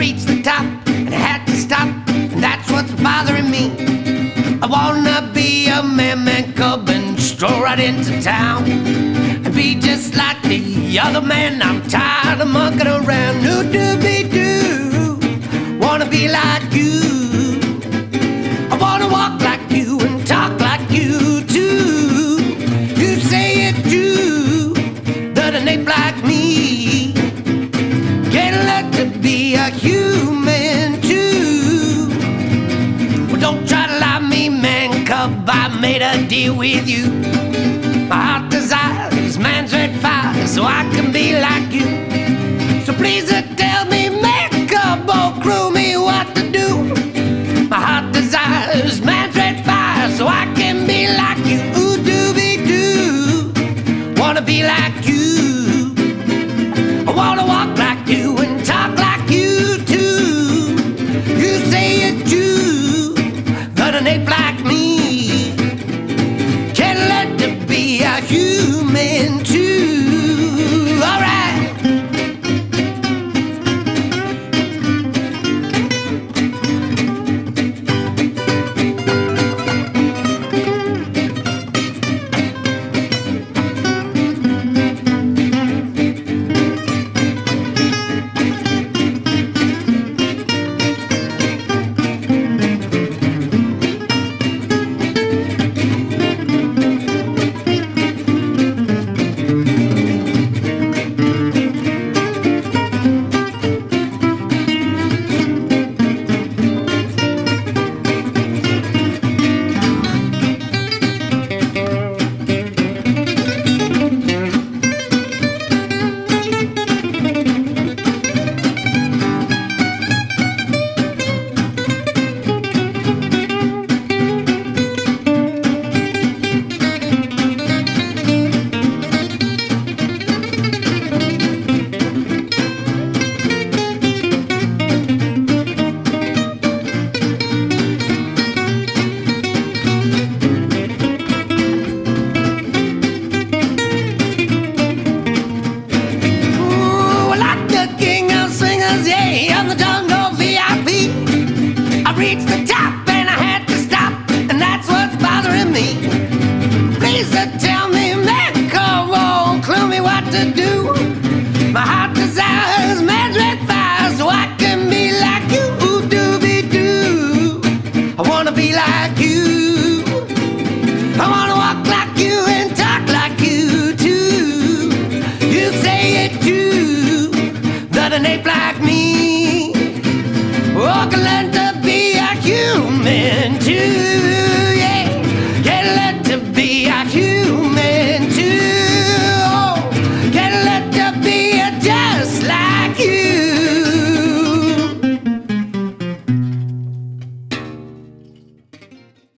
reached the top and I had to stop, and that's what's bothering me. I wanna be a man cub and stroll right into town and be just like the other man. I'm tired of mucking around. No doobie-doo, wanna be like you. I wanna walk like you and talk like you too. You say it's true that an ape like me can learn to be a human too. Well, don't try to lie me, man cub, I made a deal with you.